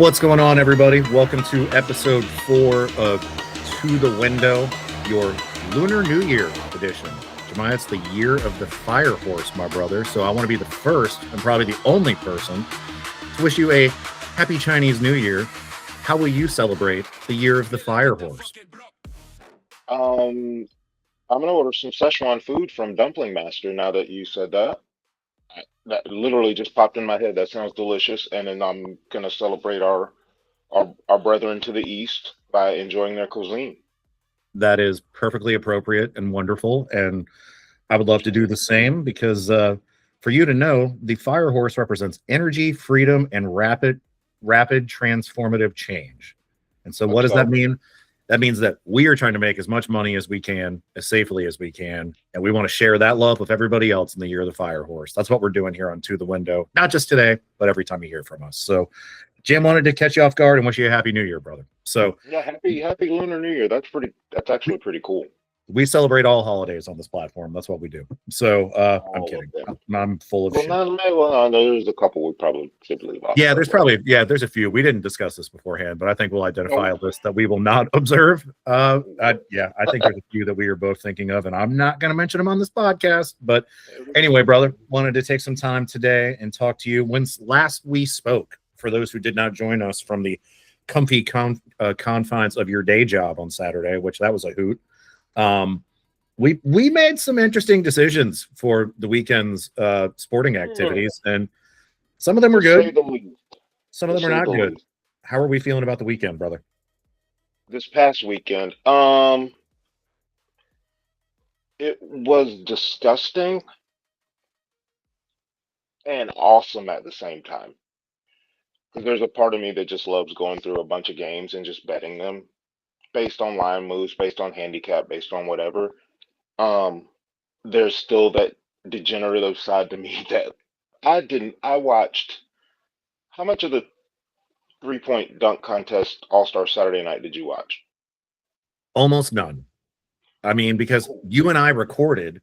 What's going on, everybody? Welcome to episode 4 of To the Window, your Lunar New Year edition. Jemia, it's the year of the fire horse, my brother. So I want to be the first and probably the only person to wish you a happy Chinese New Year. How will you celebrate the year of the fire horse? Um, I'm gonna order some Szechuan food from Dumpling Master now that you said that. That literally just popped in my head. That sounds delicious. And then I'm gonna celebrate our brethren to the east by enjoying their cuisine. That is perfectly appropriate and wonderful. And I would love to do the same because for you to know, the fire horse represents energy, freedom, and rapid transformative change. And so, what Let's does that go. mean? That means that we are trying to make as much money as we can, as safely as we can, and we want to share that love with everybody else in the year of the fire horse. That's what we're doing here on To the Window, not just today, but every time you hear from us. So, Jim wanted to catch you off guard and wish you a happy New Year, brother. So, Yeah, happy Lunar New Year. That's actually pretty cool. we celebrate all holidays on this platform. That's what we do. So I'm All of kidding. them. I'm full of Well, shit. there's a couple we probably should leave off, Yeah, but there's whatever. probably there's a few. We didn't discuss this beforehand, but I think we'll identify Nope. a list that we will not observe. Nope. I think there's a few that we are both thinking of, and I'm not going to mention them on this podcast. But anyway, brother, wanted to take some time today and talk to you. When's last we spoke? For those who did not join us from the comfy confines of your day job on Saturday, which that was a hoot. Um, we made some interesting decisions for the weekend's sporting Hmm, activities, and some of them were to say good, the least. some of To them are say not the good. least. How are we feeling about the weekend, brother? This past weekend, it was disgusting and awesome at the same time. Because there's a part of me that just loves going through a bunch of games and just betting them based on line moves, based on handicap, based on whatever. Um, there's still that degenerative side to me that I watched. How much of the 3-point dunk contest All Star Saturday night did you watch? Almost none. I mean, because Oh, you and I recorded,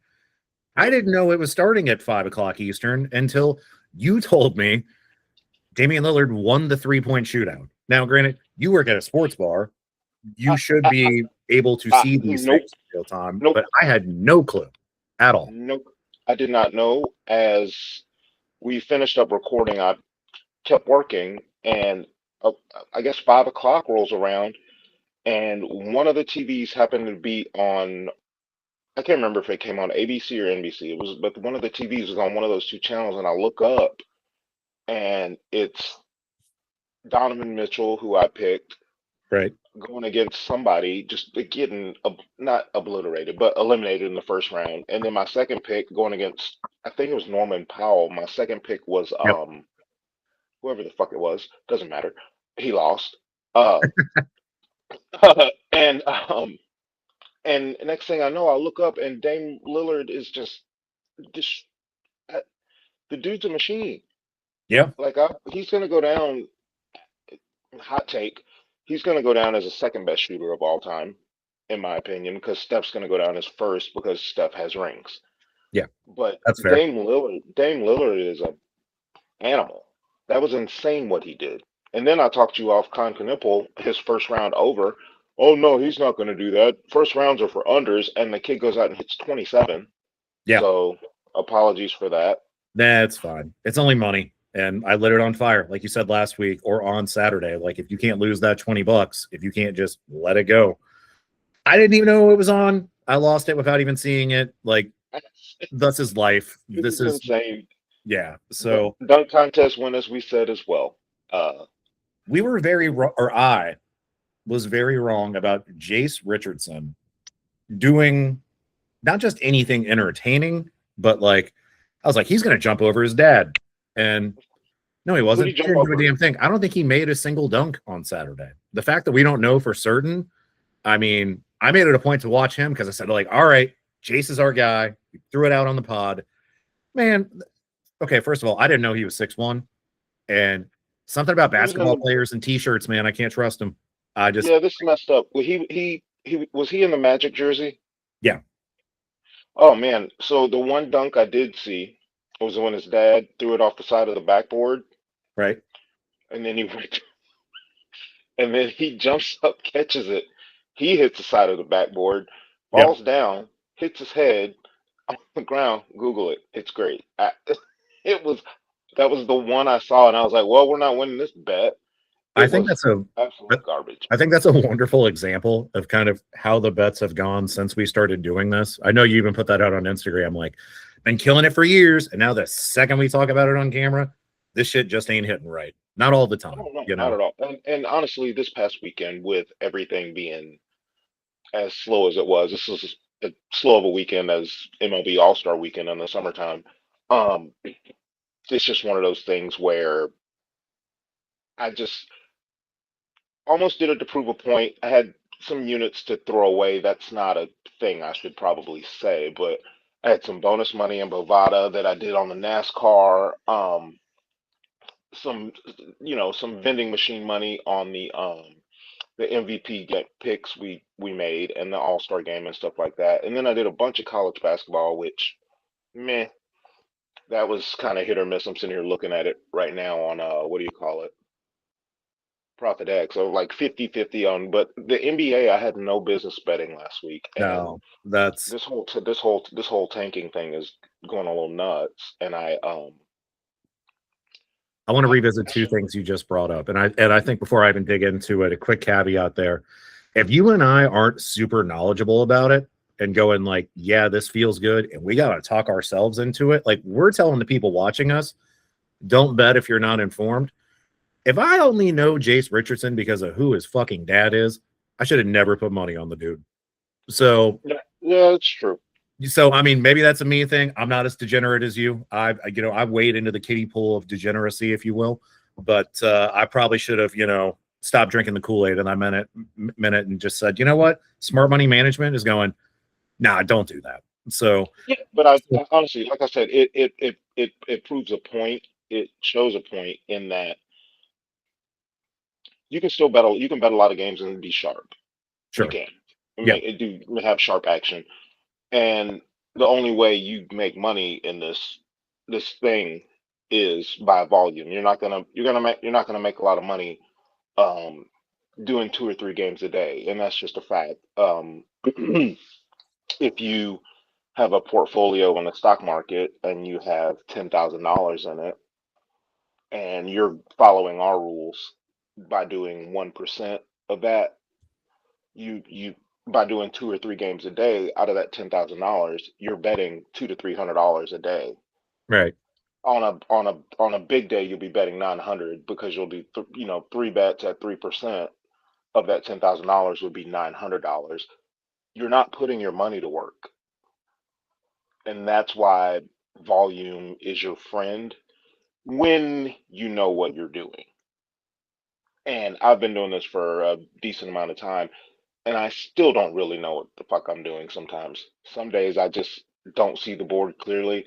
I yep. didn't know it was starting at 5 o'clock Eastern until you told me Damian Lillard won the 3-point shootout. Now, granted, you work at a sports bar. You I, should I, be able to I, see these nope, things in real time, nope, but I had no clue at all. nope. I did not know. As we finished up recording, I kept working, and uh, I guess 5 o'clock rolls around, and one of the TVs happened to be on. I can't remember if it came on ABC or NBC. It was, but one of the TVs was on one of those two channels, and I look up, and it's Donovan Mitchell, who I picked, Right. going against somebody, just getting not obliterated, but eliminated in the first round. And then my second pick going against, I think it was Norman Powell. My second pick was Yep. whoever the fuck it was, doesn't matter. He lost. Uh, and next thing I know, I look up and Dame Lillard is just uh, the dude's a machine. Yeah. He's gonna go down. Hot take. He's gonna go down as the second best shooter of all time, in my opinion, because Steph's gonna go down as first because Steph has rings. Yeah. But That's fair. Dame Lillard is an animal. That was insane what he did. And then I talked you off Con Knipple, his first round over. Oh no, he's not going to do that. First rounds are for unders, and the kid goes out and hits 27. Yeah. So apologies for that. That's fine. It's only money. And I lit it on fire, like you said last week or on Saturday. Like, if you can't lose that $20, if you can't just let it go. I didn't even know it was on. I lost it without even seeing it. Like, thus is life. It This is is, insane. yeah. So Dunk contest win, as we said as well. we were very wrong, or I was very wrong about Jace Richardson doing not just anything entertaining, but like, I was like, he's going to jump over his dad. And no, he Who'd he wasn't. He jump didn't do a over? damn thing. I don't think he made a single dunk on Saturday. The fact that we don't know for certain, I mean, I made it a point to watch him because I said, like, all right, Jace is our guy. We threw it out on the pod. Man, okay, first of all, I didn't know he was 6'1". And something about He was in basketball the. players and t-shirts, man, I can't trust him. I just, Yeah, this is messed up. Well, he was he in the Magic jersey? yeah, Oh man, so the one dunk I did see was when his dad threw it off the side of the backboard, right. and then he went. and then he jumps up, catches it. He hits the side of the backboard, Yep. falls down, hits his head on the ground. Google it. It's great. It was that was the one I saw, and I was like, well, we're not winning this bet. I It think was that's a absolute garbage. I think that's a wonderful example of kind of how the bets have gone since we started doing this. I know you even put that out on Instagram, like, been killing it for years, and now the second we talk about it on camera, this shit just ain't hitting right. Not all the time, Oh no, you not know. at all. And honestly, this past weekend, with everything being as slow as it was, this was as slow of a weekend as MLB All-Star Weekend in the summertime. Um, it's just one of those things where I just almost did it to prove a point. I had some units to throw away. That's not a thing I should probably say, but I had some bonus money in Bovada that I did on the NASCAR. Some, some vending machine money on the MVP get picks we made and the All-Star game and stuff like that. And then I did a bunch of college basketball, which meh, that was kind of hit or miss. I'm sitting here looking at it right now on what do you call it? Profit X. So like 50-50 on, but the NBA I had no business betting last week, and No, that's this whole tanking thing is going a little nuts. And I want to I, revisit I two should, things you just brought up. And I think before I even dig into it, a quick caveat there. If you and I aren't super knowledgeable about it and going like, yeah, this feels good, and we gotta talk ourselves into it, like we're telling the people watching us, don't bet if you're not informed. If I only know Jace Richardson because of who his fucking dad is, I should have never put money on the dude. So, yeah, yeah, it's true. I mean, maybe that's a me thing. I'm not as degenerate as you. I wade into the kiddie pool of degeneracy, if you will. But I probably should have, stopped drinking the Kool-Aid, and I meant it, and just said, you know what, smart money management is going. Nah, don't do that. So, Yeah, but I honestly, like I said, it proves a point. It shows a point in that you can bet a lot of games and be sharp. You sure, can. yeah, Have sharp action. And the only way you make money in this thing is by volume. You're not gonna make a lot of money um doing 2 or 3 games a day, and that's just a fact. If you have a portfolio in the stock market and you have $10,000 in it, and you're following our rules by doing 1% of that, you by doing 2 or 3 games a day, out of that $10,000, you're betting $200 to $300 a day. right, On a big day, you'll be betting 900 because you'll do 3 bets at 3% of that $10,000 would be $900. You're not putting your money to work, and that's why volume is your friend when you know what you're doing. And I've been doing this for a decent amount of time, and I still don't really know what the fuck I'm doing sometimes. Some days I just don't see the board clearly.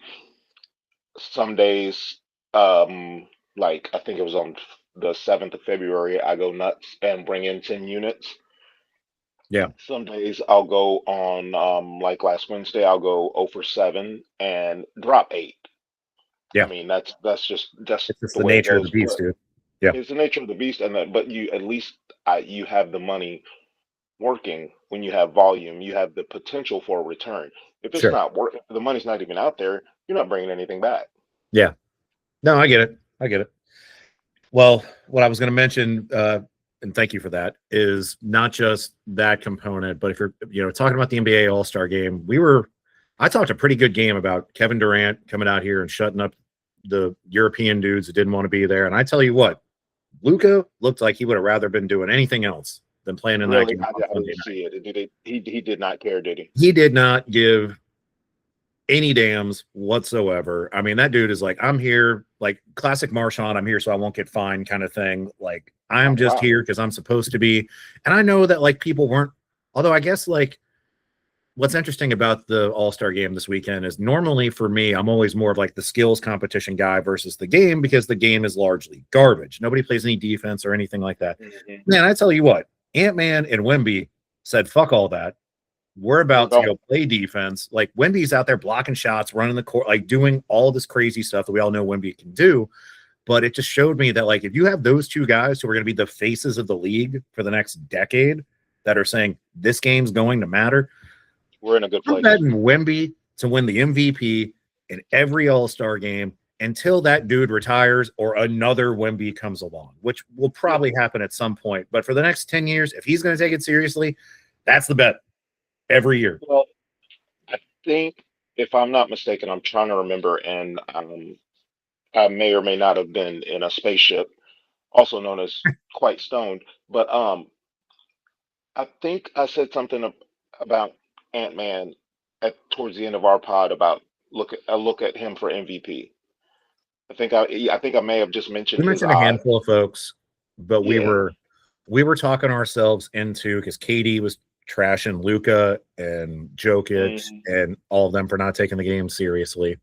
Some days, like I think it was on the 7th of February, I go nuts and bring in 10 units. yeah, Some days I'll go on, like last Wednesday, I'll go 0 for 7 and drop 8. I yeah. mean, that's It's just the the way it nature of the goes. beast, But dude. Yeah, it's the nature of the beast, and that, but you at least you have the money working when you have volume. You have the potential for a return. If it's sure, not work, if the money's not even out there, you're not bringing anything back. yeah. No, I get it. I get it. Well, what I was going to mention, and thank you for that, is not just that component, but if you're, talking about the NBA All-Star game, I talked a pretty good game about Kevin Durant coming out here and shutting up the European dudes that didn't want to be there. And I tell you what, Luka looked like he would have rather been doing anything else than playing in that Really, game on I Sunday didn't night. see it. He did not care, did he? He did not give any dams whatsoever. I mean, that dude is like, I'm here, like classic Marshawn, I'm here so I won't get fined kind of thing. Like, I'm Oh just wow. here because I'm supposed to be. And I know that like people weren't, although I guess like what's interesting about the All-Star game this weekend is normally for me, I'm always more of like the skills competition guy versus the game because the game is largely garbage. Nobody plays any defense or anything like that. Hmm. Man, I tell you what, Ant-Man and Wemby said, fuck all that. We're We're about to going. go play defense. Like Wemby's out there blocking shots, running the court, like doing all this crazy stuff that we all know Wemby can do. But it just showed me that, like, if you have those two guys who are going to be the faces of the league for the next decade that are saying this game's going to matter, we're in a good place. I'm betting Wemby to win the MVP in every All-Star game until that dude retires or another Wemby comes along, which will probably happen at some point. But for the next 10 years, if he's going to take it seriously, that's the bet every year. Well, I think, if I'm not mistaken, I'm trying to remember, and I may or may not have been in a spaceship, also known as quite stoned, but I think I said something about Ant-Man towards the end of our pod about look at him for MVP. I think I may have just mentioned We his mentioned a odds. handful of folks, but we Yeah. were talking ourselves into, because Katie was trashing Luka and Jokic and all of them for not taking the game seriously.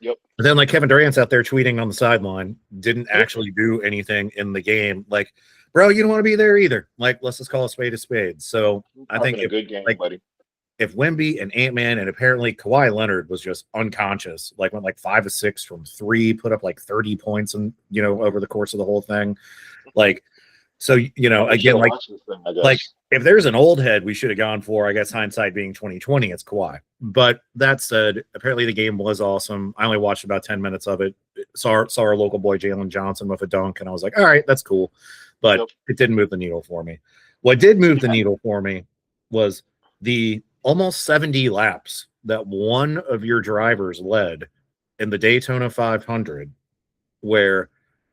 Yep. But then, like, Kevin Durant's out there tweeting on the sideline, didn't actually do anything in the game. Like, bro, you don't want to be there either. Like, let's just call a spade a spade. So I think a good game, like, buddy. if Wemby and Ant-Man and apparently Kawhi Leonard was just unconscious, like went like 5 of 6 from 3, put up like 30 points and over the course of the whole thing. Like, so again, like if there's an old head we should have gone for, I guess hindsight being 2020, it's Kawhi. But that said, apparently the game was awesome. I only watched about 10 minutes of it. Saw our local boy Jalen Johnson with a dunk, and I was like, all right, that's cool. But it didn't move the needle for me. What did move the needle for me was the almost 70 laps that one of your drivers led in the Daytona 500, where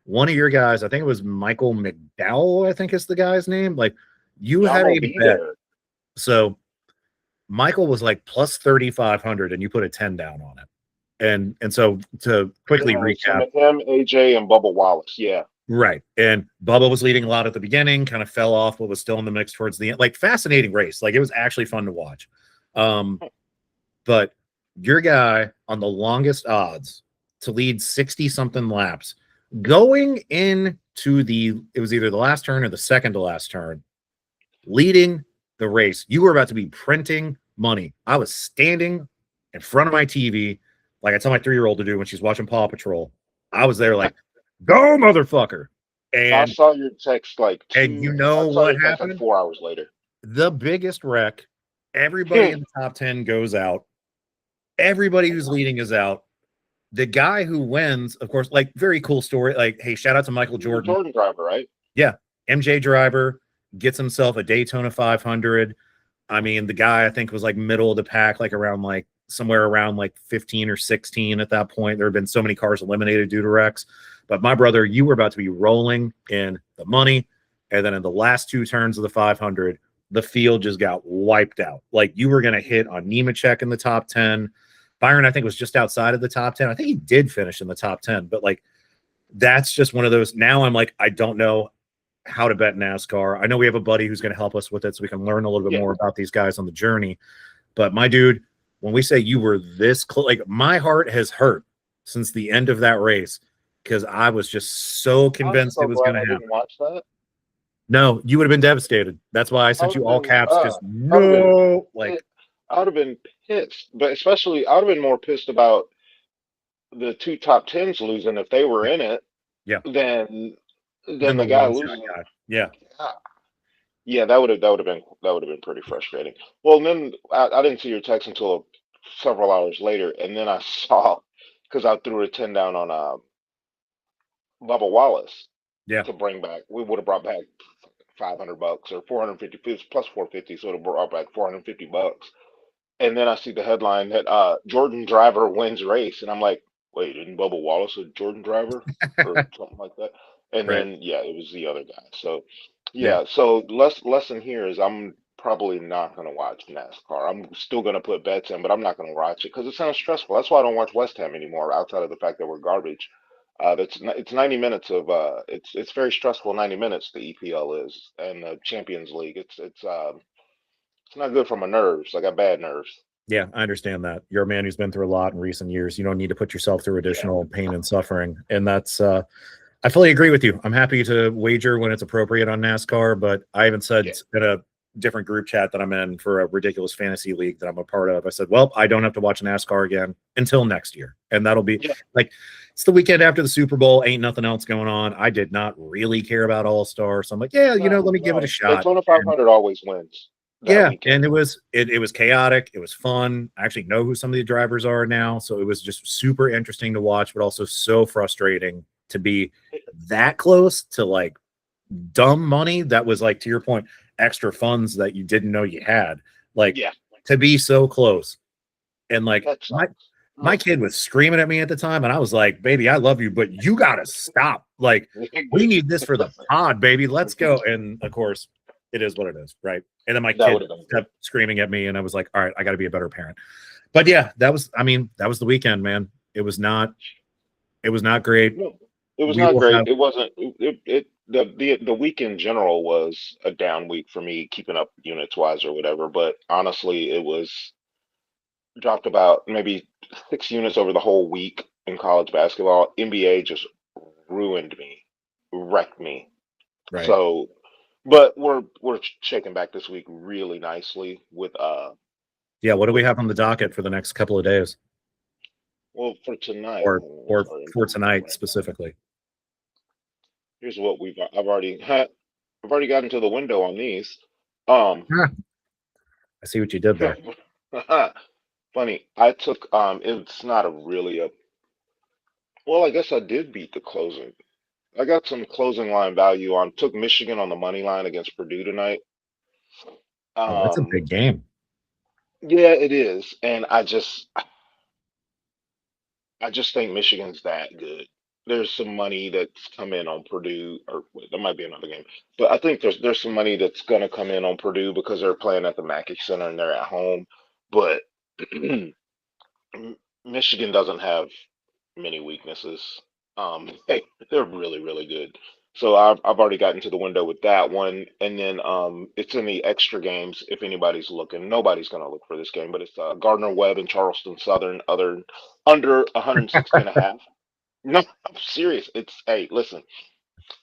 one of your guys, I think it was Michael McDowell, I think is the guy's name. Like, you had a bet. So Michael was like plus 3,500 and you put a 10 down on it. And so to quickly recap, him, AJ, and Bubba Wallace. Yeah. Right. And Bubba was leading a lot at the beginning, kind of fell off, but was still in the mix towards the end. Like, fascinating race. Like, it was actually fun to watch. But your guy on the longest odds to lead 60 something laps going into it was either the last turn or the second to last turn, leading the race. You were about to be printing money. I was standing in front of my TV, like I tell my 3-year-old to do when she's watching Paw Patrol. I was there like, go, motherfucker. And I saw your text like and you know what happened? Like 4 hours later. The biggest wreck. Everybody in the top 10 goes out. Everybody who's leading is out. The guy who wins, of course, like, very cool story. Like, hey, shout out to Michael Jordan. Jordan driver, right? Yeah. MJ driver gets himself a Daytona 500. I mean, the guy I think was like middle of the pack, like around like somewhere around like 15 or 16 at that point. There have been so many cars eliminated due to wrecks. But my brother, you were about to be rolling in the money. And then in the last 2 turns of the 500, the field just got wiped out. Like, you were going to hit on Nemechek in the top 10. Byron, I think, was just outside of the top 10. I think he did finish in the top 10. But, like, that's just one of those. Now I'm like, I don't know how to bet NASCAR. I know we have a buddy who's going to help us with it so we can learn a little bit more about these guys on the journey. But, my dude, when we say you were this close, like, my heart has hurt since the end of that race because I was just so convinced it was going to happen. Didn't watch that. No, you would have been devastated. That's why I sent you all caps. Just no, like, I would have been pissed, but especially I would have been more pissed about the 2 top 10s losing if they were in it. Yeah. Than the guy losing. Yeah. Yeah, that would have been pretty frustrating. Well, and then I didn't see your text until several hours later, and then I saw, because I threw a 10 down on Bubba Wallace. Yeah. To bring back, we would have brought back $500 or 450 plus 450, so it would have brought back $450. And then I see the headline that Jordan driver wins race, and I'm like, wait, isn't Bubba Wallace a Jordan driver or something like that? And then it was the other guy. So so lesson here is I'm probably not going to watch NASCAR. I'm still going to put bets in, but I'm not going to watch it because it sounds stressful. That's why I don't watch West Ham anymore, outside of the fact that we're garbage. It's 90 minutes of it's very stressful 90 minutes, the EPL is, and the Champions League. It's not good for my nerves. I got bad nerves. Yeah, I understand that. You're a man who's been through a lot in recent years. You don't need to put yourself through additional pain and suffering. And that's I fully agree with you. I'm happy to wager when it's appropriate on NASCAR, but I haven't said in a different group chat that I'm in for a ridiculous fantasy league that I'm a part of. I said, well, I don't have to watch NASCAR again until next year. And that'll be Yeah. like, it's the weekend after the Super Bowl. Ain't nothing else going on. I did not really care about All-Star. So I'm like, yeah, No, let me give it a no. shot. Daytona And 500 always wins that yeah, and weekend. it was chaotic. It was fun. I actually know who some of the drivers are now. So it was just super interesting to watch, but also so frustrating to be that close to like dumb money that was like, to your point, extra funds that you didn't know you had, like Yeah, to be so close. And like that sucks. my kid was screaming at me at the time, and I was like, baby, I love you, but you gotta stop. Like, we need this for the pod, baby. Let's go. And of course, it is what it is, right? And then my That kid would have been good. kept screaming at me, and I was like, all right, I gotta be a better parent. But yeah, that was the weekend, man. It was not great. No, it was We not will great. have It wasn't. The week in general was a down week for me, keeping up units wise or whatever. But honestly, it was dropped about maybe 6 units over the whole week in college basketball. NBA just ruined me, wrecked me. right. So, but we're shaking back this week really nicely with Yeah, what do we with have on the docket for the next couple of days? well for tonight. Or Hold on, or sorry, I'm for pulling it up tonight right now. specifically. Here's what I've already gotten to the window on these. Um, Huh, I see what you did there. funny. I took it's not a really a well, I guess I did beat the closing. I got some closing line value on took Michigan on the money line against Purdue tonight. Oh, that's a Um, big game. yeah, it is, and I just think Michigan's that good. There's some money that's come in on Purdue, or wait, that might be another game, but I think there's some money that's gonna come in on Purdue because they're playing at the Mackey Center and they're at home. But Michigan doesn't have many weaknesses. They're really, really good. So I've already gotten to the window with that one, and then it's in the extra games. If anybody's looking, nobody's gonna look for this game, but it's Gardner Webb and Charleston Southern, other under 160 and a half. No, I'm serious. It's hey, listen,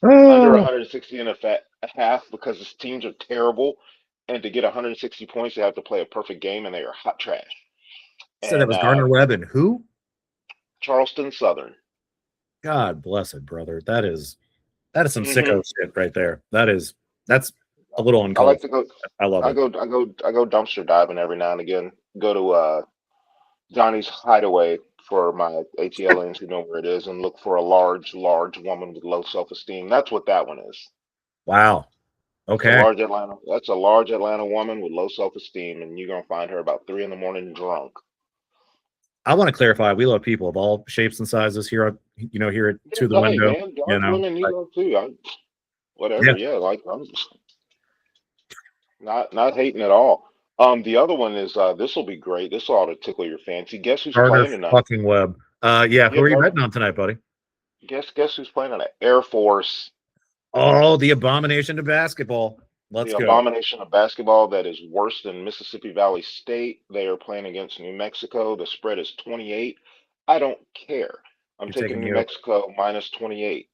under Oh, 160 and a half because his teams are terrible, and to get 160 points, they have to play a perfect game, and they are hot trash. said that And was Gardner Webb and who? Charleston Southern. God bless it, brother. That is some hmm sicko shit right there. That's a little I uncalled like for. to go. I love it. I go dumpster diving every now and again. Go to Johnny's Hideaway for my ATLians who know where it is, and look for a large woman with low self-esteem. That's what that one is. Wow. It's a Okay. large Atlanta. That's a large Atlanta woman with low self-esteem, and you're gonna find her about 3 in the morning drunk. I want to clarify. We love people of all shapes and sizes here. Here at Yeah, To the hey Window. man, dark women need But love too. yeah, Whatever. Yeah, like I'm not hating at all. The other one is this will be great. This ought to tickle your fancy. Guess who's Gardner playing tonight? fucking Webb. Yeah. Who Yeah, are you Gardner. betting on tonight, buddy? Guess who's playing tonight? Air Force, Oh, the abomination to basketball. Let's the go. abomination of basketball that is worse than Mississippi Valley State. They are playing against New Mexico. The spread is 28. I don't care. I'm You're taking taking New the over. Mexico minus 28.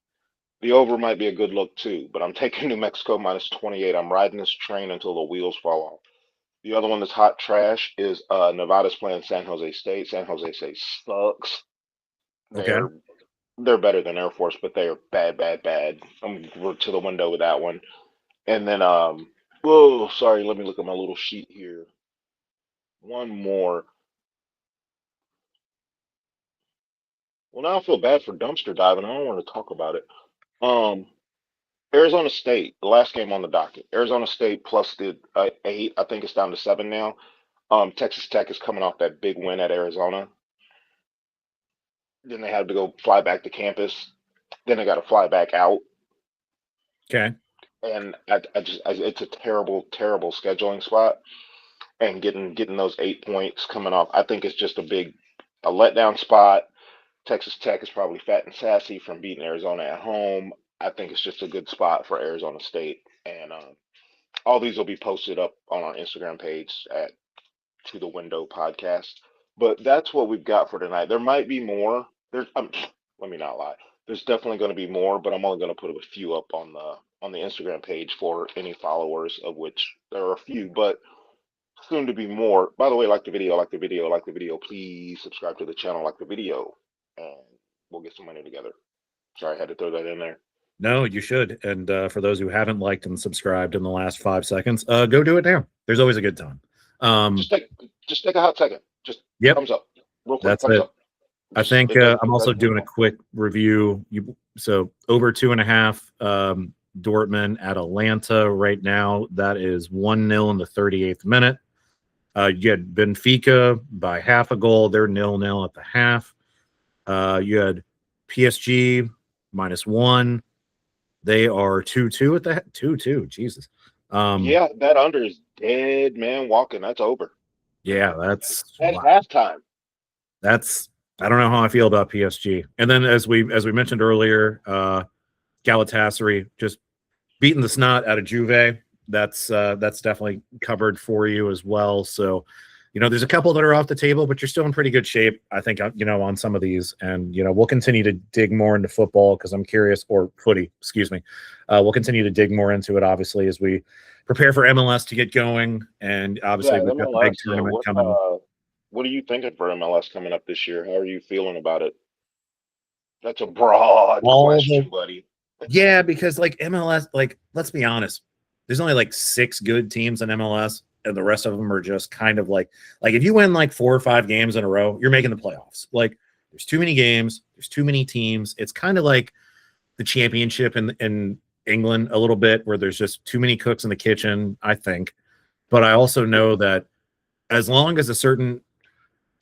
The over might be a good look too, but I'm taking New Mexico minus 28. I'm riding this train until the wheels fall off. The other one that's hot trash is Nevada's playing San Jose State. San Jose State sucks. Okay. They're they're better than Air Force, but they are bad, bad, bad. We're to the window with that one. And then whoa, sorry, let me look at my little sheet here. One more. Well, now I feel bad for dumpster diving. I don't want to talk about it. Um, Arizona State, the last game on the docket. Arizona State plus the 8. I think it's down to 7 now. Texas Tech is coming off that big win at Arizona. Then they had to go fly back to campus. Then they got to fly back out. Okay. And it's a terrible, terrible scheduling spot. And getting those 8 points coming off, I think it's just a letdown spot. Texas Tech is probably fat and sassy from beating Arizona at home. I think it's just a good spot for Arizona State, and all these will be posted up on our Instagram page at To the Window Podcast. But that's what we've got for tonight. There might be more. Let me not lie. There's definitely going to be more, but I'm only going to put a few up on on the Instagram page for any followers, of which there are a few, but soon to be more. By the way, like the video, like the video, like the video. Please subscribe to the channel, like the video, and we'll get some money together. Sorry, I had to throw that in there. No, you should. And for those who haven't liked and subscribed in the last 5 seconds, go do it now. There's always a good time. Just take a hot second. Just Yep. thumbs up, real quick. That's Thumbs it. up. I think I'm also doing a quick review. So over 2.5. Dortmund at Atlanta right now. That is 1-0 in the 38th minute. You had Benfica by half a goal. They're 0-0 at the half. You had PSG -1. They are 2-2 at the 2-2. Jesus. Yeah, that under is dead man walking. That's over. Yeah, that's at halftime. That's I don't know how I feel about PSG. And then as we mentioned earlier, Galatasaray just beating the snot out of Juve. That's definitely covered for you as well. So, there's a couple that are off the table, but you're still in pretty good shape, I think, on some of these. And, we'll continue to dig more into football because I'm curious, or footy, excuse me. We'll continue to dig more into it, obviously, as we prepare for MLS to get going. And obviously, we've got the big tournament coming. What are you thinking for MLS coming up this year? How are you feeling about it? That's a broad question, buddy. Yeah, because MLS, let's be honest, there's only 6 good teams in MLS, and the rest of them are just kind of like if you win 4 or 5 games in a row, you're making the playoffs. There's too many games, there's too many teams. It's kind of like the championship in England a little bit, where there's just too many cooks in the kitchen, I think. But I also know that as long as a certain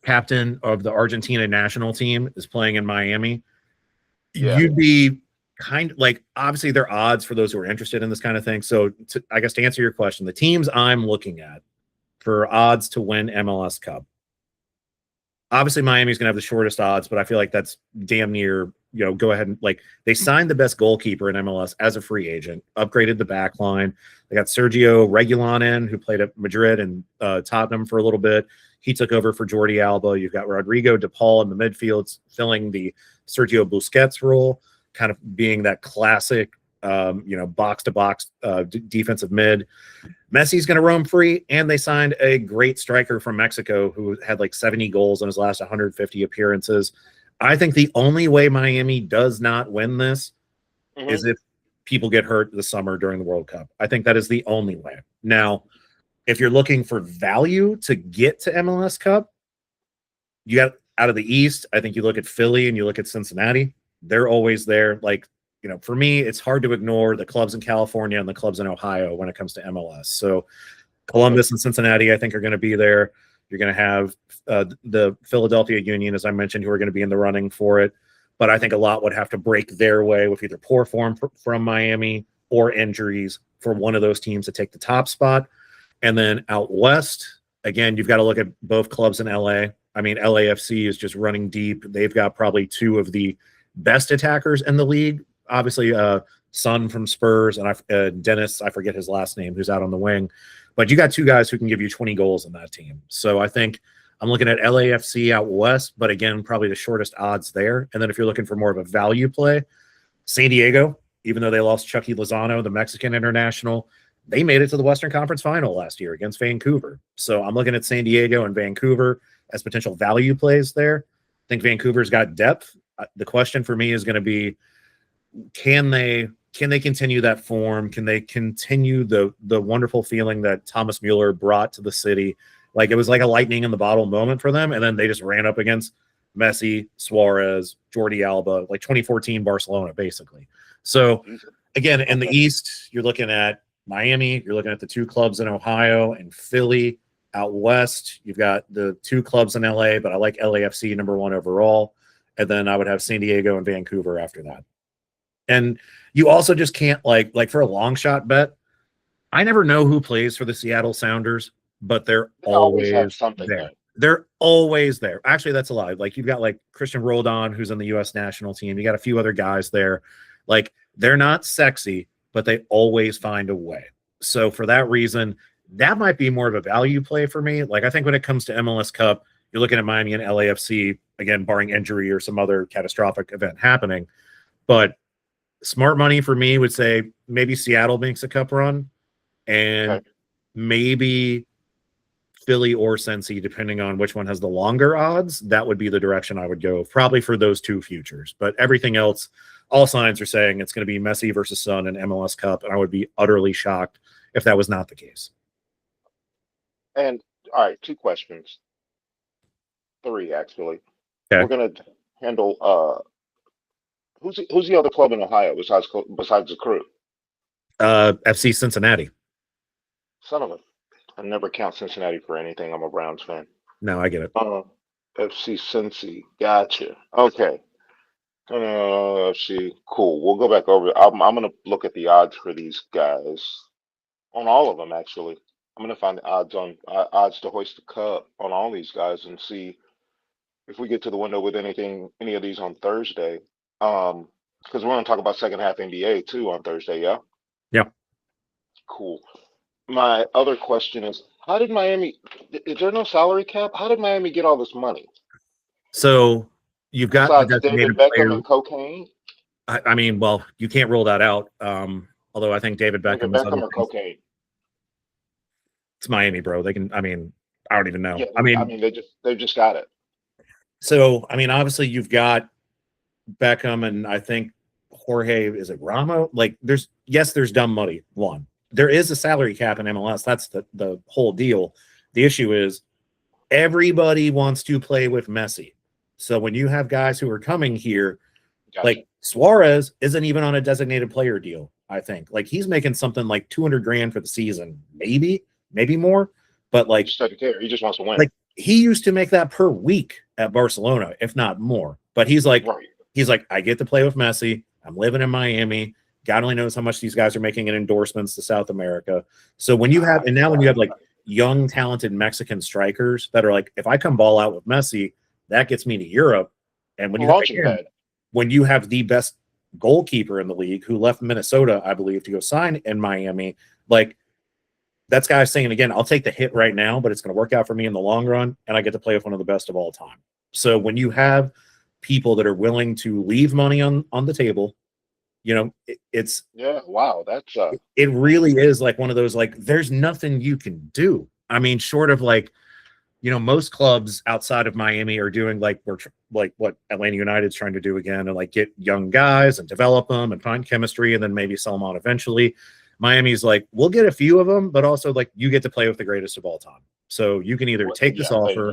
captain of the Argentina national team is playing in Miami, you'd be kind of obviously there are odds for those who are interested in this kind of thing. So I guess to answer your question, the teams I'm looking at for odds to win MLS Cup, obviously Miami's going to have the shortest odds, but I feel like that's damn near, go ahead and they signed the best goalkeeper in MLS as a free agent, upgraded the back line. They got Sergio Reguilon in, who played at Madrid and Tottenham for a little bit. He took over for Jordi Alba. You've got Rodrigo De Paul in the midfield, filling the Sergio Busquets role, kind of being that classic, box-to-box defensive mid. Messi's going to roam free, and they signed a great striker from Mexico who had 70 goals in his last 150 appearances. I think the only way Miami does not win this is if people get hurt this summer during the World Cup. I think that is the only way. Now, if you're looking for value to get to MLS Cup, you got out of the East, I think you look at Philly and you look at Cincinnati. They're always there. For me, it's hard to ignore the clubs in California and the clubs in Ohio when it comes to MLS. So Columbus and Cincinnati, I think, are going to be there. You're going to have the Philadelphia Union, as I mentioned, who are going to be in the running for it. But I think a lot would have to break their way with either poor form from Miami or injuries for one of those teams to take the top spot. And then out west, again, you've got to look at both clubs in LA. I mean, LAFC is just running deep. They've got probably 2 of the best attackers in the league. Obviously, Son from Spurs and Dennis, I forget his last name, who's out on the wing. But you got 2 guys who can give you 20 goals in that team. So I think I'm looking at LAFC out west, but again, probably the shortest odds there. And then if you're looking for more of a value play, San Diego, even though they lost Chucky Lozano, the Mexican international, they made it to the Western Conference Final last year against Vancouver. So I'm looking at San Diego and Vancouver as potential value plays there. I think Vancouver's got depth. The question for me is going to be, can they continue that form? Can they continue the wonderful feeling that Thomas Mueller brought to the city? It was like a lightning in the bottle moment for them, and then they just ran up against Messi, Suarez, Jordi Alba, 2014 Barcelona, basically. So again, in the East, you're looking at Miami, you're looking at the 2 clubs in Ohio and Philly. Out west, you've got the 2 clubs in LA, but I like LAFC number 1 overall. And then I would have San Diego and Vancouver after that. And you also just can't for a long shot bet. I never know who plays for the Seattle Sounders, but they're always there. They're always there. Actually, that's a lie. You've got Christian Roldan, who's in the U.S. national team. You got a few other guys there. They're not sexy, but they always find a way. So for that reason, that might be more of a value play for me. I think when it comes to MLS Cup, you're looking at Miami and LAFC, again, barring injury or some other catastrophic event happening. But Smart money for me would say maybe Seattle makes a cup run, and Okay. maybe Philly or Cincy, depending on which one has the longer odds. That would be the direction I would go, probably for those two futures. But everything else, all signs are saying it's going to be Messi versus Son and MLS Cup, and I would be utterly shocked if that was not the case. And all right, two questions. Three actually. Okay. We're gonna handle who's the other club in Ohio besides the Crew? FC Cincinnati. Son of a, I never count Cincinnati for anything. I'm a Browns fan. No, I get it. FC Cincy, gotcha. Okay. FC, cool. We'll go back over. I'm gonna look at the odds for these guys on all of them. Actually, I'm gonna find the odds to hoist the cup on all these guys and see if we get to the window with any of these on Thursday. Because we're gonna talk about second half NBA too on Thursday. Yeah. Yeah. Cool. My other question is, how did Miami? Is there no salary cap? How did Miami get all this money? So you've got Besides the David designated Beckham player. and cocaine. I mean, well, you can't rule that out. Although I think David Beckham, David Beckham or cocaine. It's Miami, bro. They can. I mean, I don't even know. Yeah, I mean, they just got it. So I mean, obviously you've got Beckham, and I think Jorge, is it Ramos? Like, there's dumb money. One, there is a salary cap in MLS. That's the whole deal. The issue is everybody wants to play with Messi. So when you have guys who are coming here, Gotcha. like Suarez isn't even on a designated player deal. I think like he's making something like $200,000 for the season, maybe more. But like, Just doesn't care. He just wants to win. like he used to make that per week at Barcelona, if not more. But he's like, I get to play with Messi. I'm living in Miami. God only knows how much these guys are making in endorsements to South America. So when you have, and now when you have like young, talented Mexican strikers that are like, if I come ball out with Messi, that gets me to Europe. And when you have the best goalkeeper in the league who left Minnesota, I believe, to go sign in Miami, like that's guys saying, again, I'll take the hit right now, but it's going to work out for me in the long run. And I get to play with one of the best of all time. So when you have people that are willing to leave money on the table, you know, it's that's it really is like one of those, like, there's nothing you can do. I mean, short of like, you know, most clubs outside of Miami are doing like what Atlanta United's trying to do again, and like get young guys and develop them and find chemistry and then maybe sell them on eventually. Miami's like, we'll get a few of them, but also like you get to play with the greatest of all time. So you can either take this offer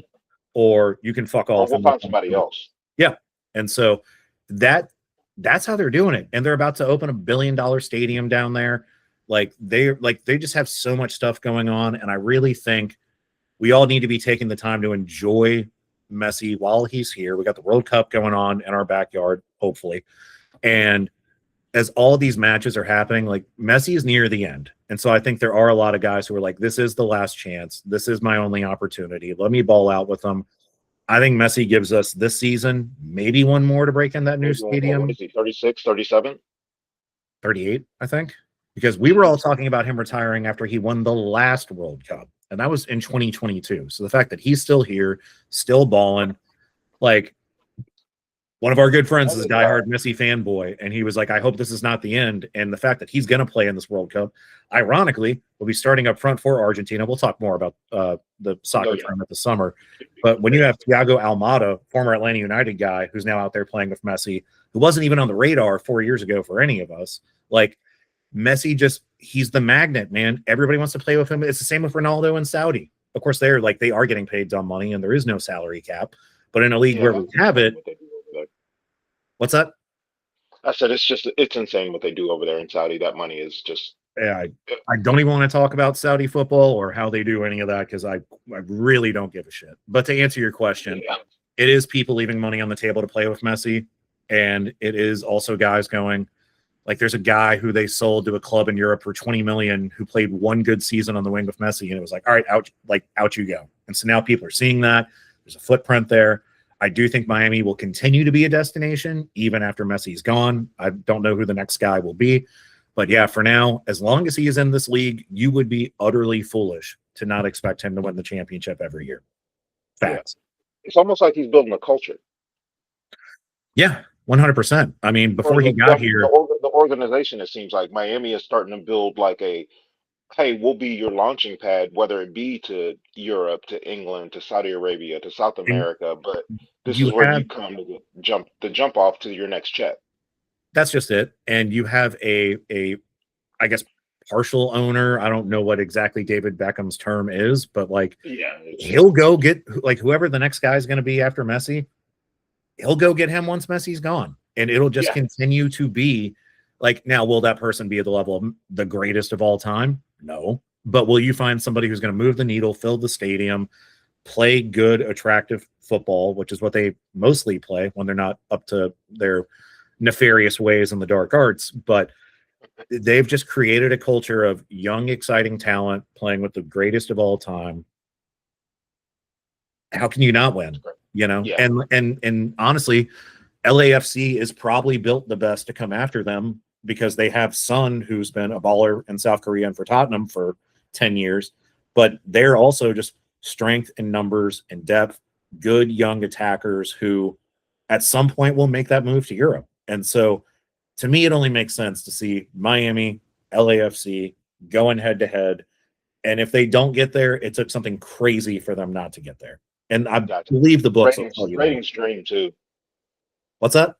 or you can fuck off. We'll find somebody else. Yeah. And so that's how they're doing it. And they're about to open $1 billion stadium down there. Like they just have so much stuff going on. And I really think we all need to be taking the time to enjoy Messi while he's here. We got the World Cup going on in our backyard, hopefully. And as all these matches are happening, like Messi is near the end. And so I think there are a lot of guys who are like, this is the last chance. This is my only opportunity. Let me ball out with them. I think Messi gives us this season maybe one more to break in that new stadium. What is he, 36, 37? 38, I think. Because we were all talking about him retiring after he won the last World Cup. And that was in 2022. So the fact that he's still here, still balling, like, one of our good friends is a diehard Messi fanboy, and he was like, I hope this is not the end. And the fact that he's going to play in this World Cup, ironically, will be starting up front for Argentina. We'll talk more about the soccer tournament this summer. But when you have Thiago Almada, former Atlanta United guy, who's now out there playing with Messi, who wasn't even on the radar 4 years ago for any of us, like Messi he's the magnet, man. Everybody wants to play with him. It's the same with Ronaldo and Saudi. Of course, they are getting paid dumb money, and there is no salary cap. But in a league where we have it, what's that? I said it's insane what they do over there in Saudi. That money is just. Yeah, I don't even want to talk about Saudi football or how they do any of that because I really don't give a shit. But to answer your question, it is people leaving money on the table to play with Messi, and it is also guys going. Like there's a guy who they sold to a club in Europe for $20 million who played one good season on the wing with Messi, and it was like, all right, out you go. And so now people are seeing that there's a footprint there. I do think Miami will continue to be a destination even after Messi's gone. I don't know who the next guy will be, but yeah, for now, as long as he is in this league, you would be utterly foolish to not expect him to win the championship every year. Facts. Yeah. It's almost like he's building a culture. Yeah. 100%. I mean, before he got here, the organization, it seems like Miami is starting to build like a, hey, we'll be your launching pad, whether it be to Europe, to England, to Saudi Arabia, to South And America, but this is you where have you come to jump off to your next check. that's just it. And you have a I guess partial owner. I don't know what exactly David Beckham's term is, but like Yeah, it's he'll go get like whoever the next guy is going to be after Messi, he'll go get him once Messi's gone. And it'll just yeah, continue to be like, now, will that person be at the level of the greatest of all time? No. But will you find somebody who's going to move the needle, fill the stadium, play good, attractive football, which is what they mostly play when they're not up to their nefarious ways in the dark arts? But they've just created a culture of young, exciting talent playing with the greatest of all time. How can you not win? You know, yeah. and honestly, LAFC is probably built the best to come after them because they have Son, who's been a baller in South Korea and for Tottenham for 10 years, but they're also just strength and numbers and depth, good young attackers who at some point will make that move to Europe. And so to me, it only makes sense to see Miami, LAFC going head to head. And if they don't get there, it took something crazy for them not to get there. And I Gotcha. believe the books will Ratings, tell you that. rating stream too. What's that?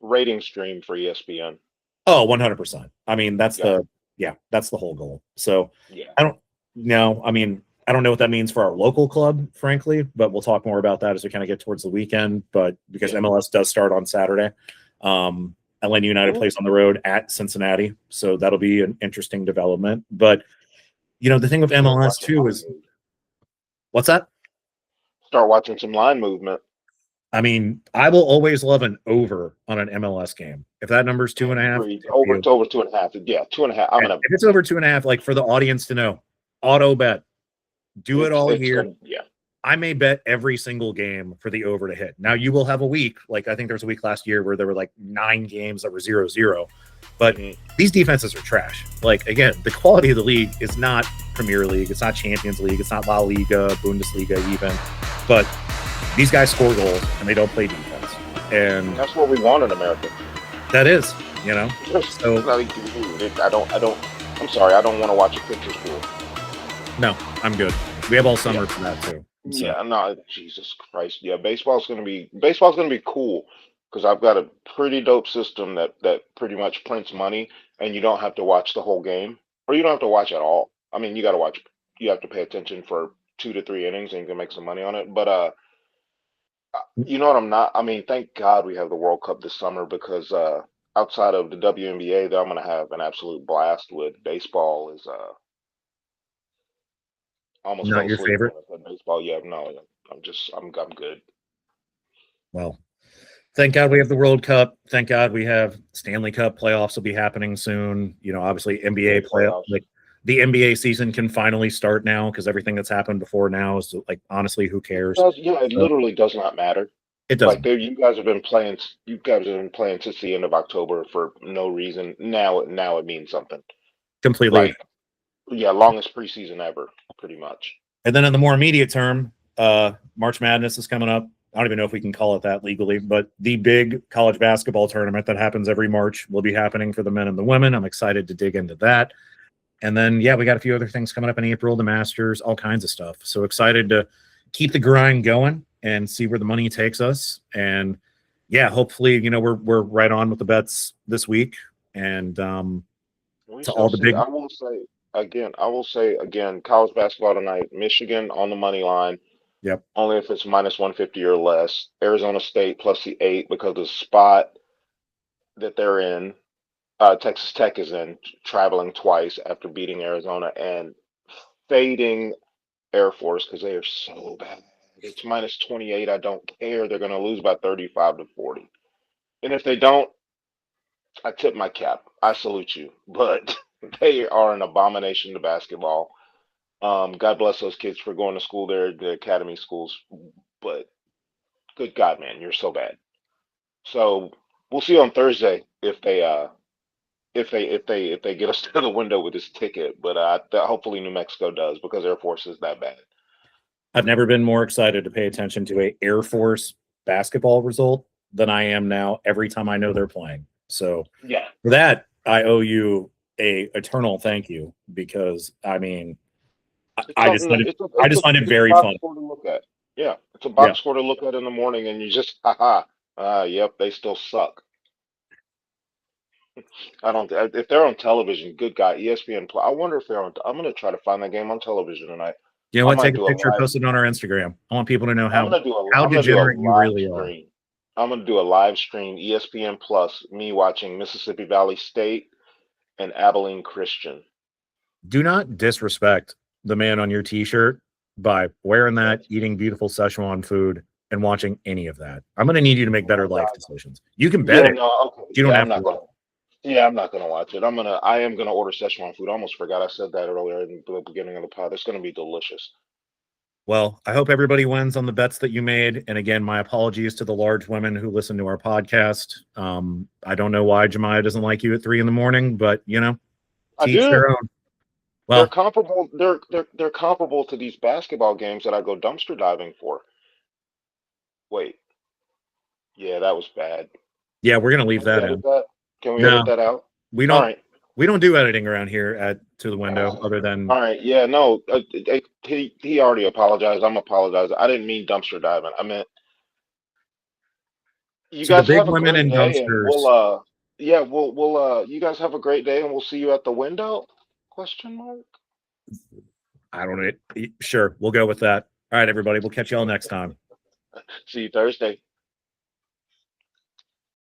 Rating stream for ESPN. Oh, 100%. I mean, that's Yeah, that's the whole goal. So yeah, I don't know. I mean, I don't know what that means for our local club, frankly, but we'll talk more about that as we kind of get towards the weekend. But because yeah. MLS does start on Saturday, Atlanta United Ooh, plays on the road at Cincinnati. So that'll be an interesting development. But, you know, the thing with start MLS watching too line is move. what's that? Start watching some line movement. I mean, I will always love an over on an MLS game. If that number's I 2.5, agree. good for Over, you. it's over 2.5. Yeah, 2.5. I'm And gonna. if it's over 2.5, like for the audience to know, auto bet, do it all It's year. gonna. Yeah. I may bet every single game for the over to hit. Now you will have a week, like I think there was a week last year where there were like 9 games that were 0-0. But Mhm. these defenses are trash. Like again, the quality of the league is not Premier League, it's not Champions League, it's not La Liga, Bundesliga even. But these guys score goals and they don't play defense. And That's what we want in America. that is, you know. So Like, I don't. I'm sorry. I don't want to watch a picture school. no, I'm good. We have all summer Yeah. for that too. So Yeah. No. Jesus Christ. Yeah. Baseball's gonna be cool because I've got a pretty dope system that pretty much prints money, and you don't have to watch the whole game, or you don't have to watch at all. I mean, you got to watch. You have to pay attention for 2 to 3 innings, and you can make some money on it. But you know what? I'm not. I mean, thank God we have the World Cup this summer because outside of the WNBA, that I'm gonna have an absolute blast with. Baseball is I almost not fell your asleep favorite? when I said baseball. Yeah, no, I'm good. Well, thank God we have the World Cup. Thank God we have Stanley Cup playoffs will be happening soon. You know, obviously NBA NBA play playoffs. like the NBA season can finally start now because everything that's happened before now is like honestly, who cares? Yeah, it So literally does not matter. it Like doesn't there, you guys have been playing. You guys have been playing since the end of October for no reason. Now it means something. completely agree. Like yeah, longest preseason ever, pretty much. And then in the more immediate term, March Madness is coming up. I don't even know if we can call it that legally, but the big college basketball tournament that happens every March will be happening for the men and the women. I'm excited to dig into that. And then, yeah, we got a few other things coming up in April, the Masters, all kinds of stuff. So excited to keep the grind going and see where the money takes us. And yeah, hopefully, you know, we're right on with the bets this week. And We to shall all the see. big, I will say again, college basketball tonight, Michigan on the money line, yep, only if it's minus 150 or less. Arizona State plus the 8 because of the spot that they're in. Texas Tech is in, traveling twice after beating Arizona and fading Air Force because they are so bad. It's minus 28. I don't care. They're going to lose by 35 to 40. And if they don't, I tip my cap. I salute you. But they are an abomination to basketball. God bless those kids for going to school there, the academy schools. But good God, man, you're so bad. So we'll see on Thursday if they get us to the window with this ticket. But hopefully New Mexico does because Air Force is that bad. I've never been more excited to pay attention to a Air Force basketball result than I am now every time I know they're playing. So Yeah. for that, I owe you a eternal thank you because I mean, It's I just something find that it, I just find it it's a very box fun. score to look at. Yeah, it's a Yeah. box score to look at in the morning, and you just yep, they still suck. I don't. If they're on television, good God, ESPN. I wonder if they're on. I'm gonna try to find that game on television tonight. You know I what? might Take a do a picture, live. post it on our Instagram. I want people to know I'm gonna do a. how I'm gonna do a degenerate you live really are. stream. I'm gonna do a live stream, ESPN Plus, me watching Mississippi Valley State and Abilene Christian. Do not disrespect the man on your t-shirt by wearing that, Yes. eating beautiful Szechuan food, and watching any of that. I'm going to need you to make better Oh life God. decisions. You can bet Yeah. it. No. Okay. You don't Yeah. have I'm to not watch gonna. Yeah. I'm not gonna watch it. I am gonna order Szechuan food. I almost forgot I said that earlier in the beginning of the pod. It's gonna be delicious. Well, I hope everybody wins on the bets that you made. And again, my apologies to the large women who listen to our podcast. I don't know why Jemiah doesn't like you at 3 a.m, but I teach do. their own. They're Well, comparable. They're comparable to these basketball games that I go dumpster diving for. Wait. Yeah, that was bad. yeah, we're going to leave Can we that edit in. that? Can we edit No, that out? we All don't. right. We don't do editing around here at To the Window, other than All right. Yeah. No. He already apologized. I'm apologizing. I didn't mean dumpster diving. I meant you to the guys big have a women great in day, and dumpsters. yeah, you guys have a great day, and we'll see you at the window? Question mark. I don't know. Sure, we'll go with that. All right, everybody. We'll catch you all next time. See you Thursday.